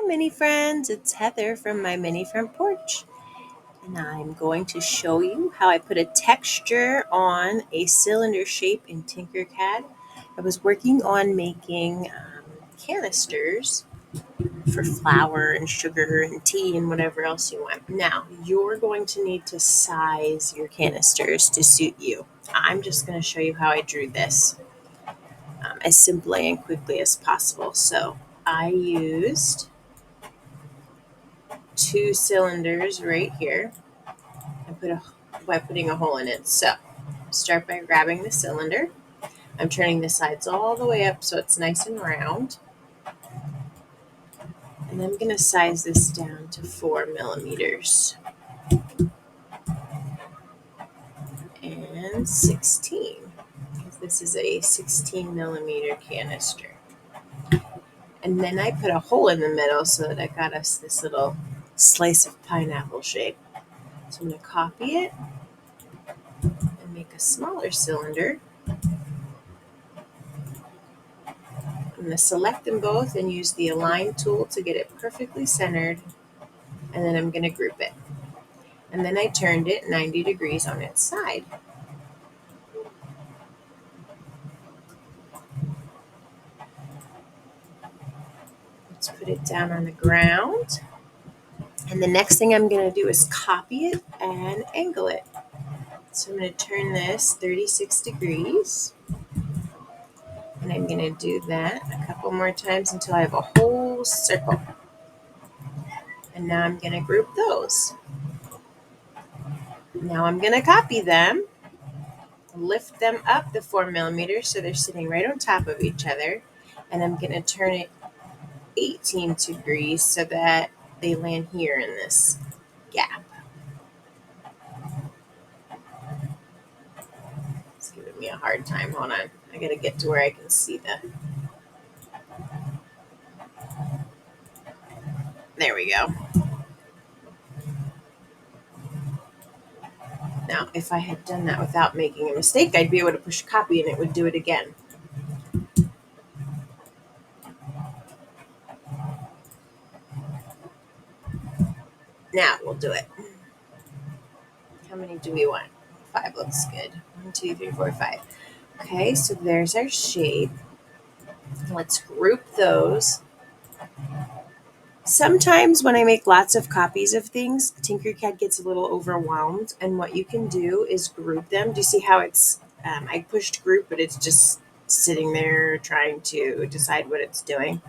mini friends, it's Heather from My Mini Front Porch, and I'm going to show you how I put a texture on a cylinder shape in Tinkercad. I was working on making canisters for flour and sugar and tea and whatever else you want. Now, you're going to need to size your canisters to suit you. I'm just going to show you how I drew this as simply and quickly as possible. So I used two cylinders right here and by putting a hole in it. So start by grabbing the cylinder. I'm turning the sides all the way up so it's nice and round. And I'm going to size this down to 4 millimeters and 16, because this is a 16 millimeter canister. And then I put a hole in the middle so that I got us this little slice of pineapple shape. So I'm going to copy it and make a smaller cylinder. I'm going to select them both and use the align tool to get it perfectly centered, and then I'm going to group it. And then I turned it 90 degrees on its side. Let's put it down on the ground. And the next thing I'm going to do is copy it and angle it. So I'm going to turn this 36 degrees. And I'm going to do that a couple more times until I have a whole circle. And now I'm going to group those. Now I'm going to copy them, lift them up the 4 millimeters so they're sitting right on top of each other. And I'm going to turn it 18 degrees so that they land here in this gap. It's giving me a hard time. Hold on. I got to get to where I can see the... There we go. Now, if I had done that without making a mistake, I'd be able to push copy and it would do it again. Now we'll do it. How many do we want? 5 looks good. 1, 2, 3, 4, 5. Okay, so there's our shape. Let's group those. Sometimes when I make lots of copies of things, Tinkercad gets a little overwhelmed, and what you can do is group them. Do you see how it's, I pushed group, but it's just sitting there trying to decide what it's doing?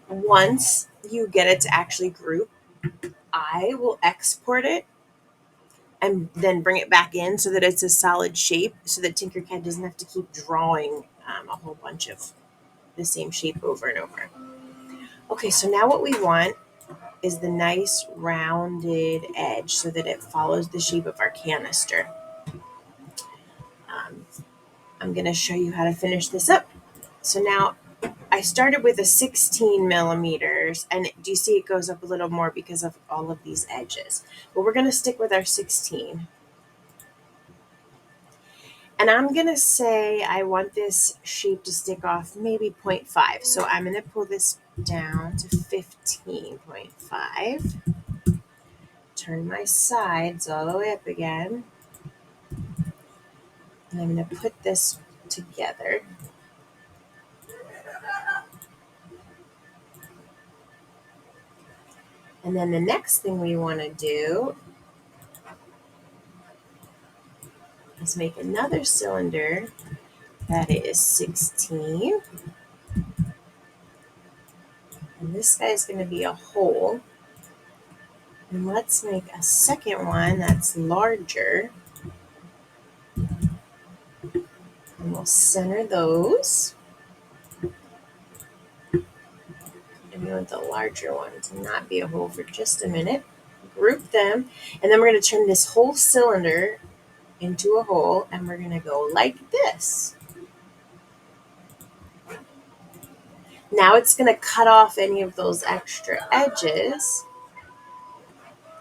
Once you get it to actually group, I will export it and then bring it back in so that it's a solid shape, so that Tinkercad doesn't have to keep drawing a whole bunch of the same shape over and over. Okay, so now what we want is the nice rounded edge so that it follows the shape of our canister. I'm going to show you how to finish this up. So now I started with a 16 millimeters, and do you see it goes up a little more because of all of these edges? But we're going to stick with our 16. And I'm going to say I want this shape to stick off maybe 0.5. So I'm going to pull this down to 15.5. Turn my sides all the way up again. And I'm going to put this together. And then the next thing we want to do is make another cylinder that is 16. And this guy is going to be a hole. And let's make a second one that's larger. And we'll center those. And we want the larger one to not be a hole for just a minute. Group them. And then we're going to turn this whole cylinder into a hole. And we're going to go like this. Now it's going to cut off any of those extra edges.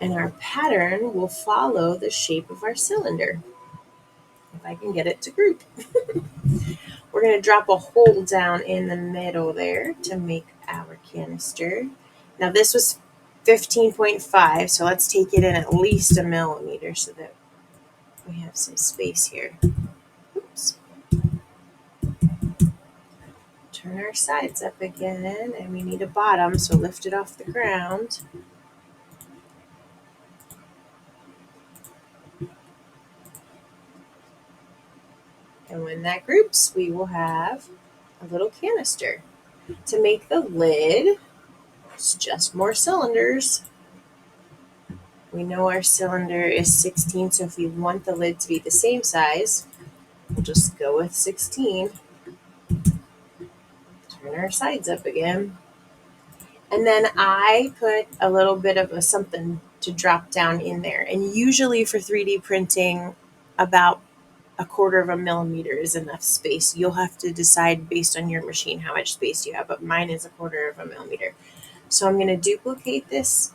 And our pattern will follow the shape of our cylinder. If I can get it to group. We're going to drop a hole down in the middle there to make our canister. Now this was 15.5, so let's take it in at least a millimeter so that we have some space here. Oops. Turn our sides up again, and we need a bottom, so lift it off the ground. And when that groups, we will have a little canister. To make the lid, it's just more cylinders. We know our cylinder is 16, so if we want the lid to be the same size, we'll just go with 16. Turn our sides up again. And then I put a little bit of something to drop down in there. And usually for 3D printing, about a quarter of a millimeter is enough space. You'll have to decide based on your machine how much space you have, but mine is a quarter of a millimeter. So I'm going to duplicate this.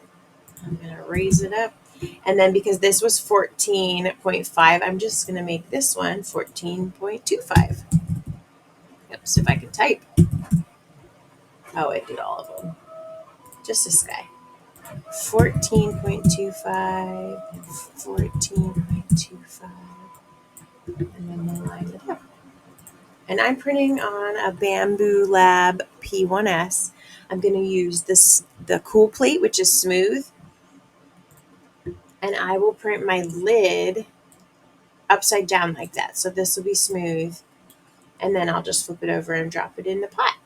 I'm going to raise it up. And then because this was 14.5, I'm just going to make this one 14.25. Oops, if I can type. Oh, I did all of them. Just this guy. 14.25 and 14.25. And then we'll line it up. And I'm printing on a Bamboo Lab P1S. I'm going to use the cool plate, which is smooth. And I will print my lid upside down like that. So this will be smooth. And then I'll just flip it over and drop it in the pot.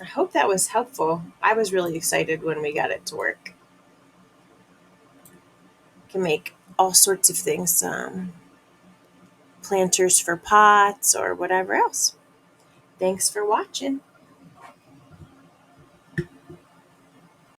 I hope that was helpful. I was really excited when we got it to work. You can make all sorts of things, planters for pots or whatever else. Thanks for watching.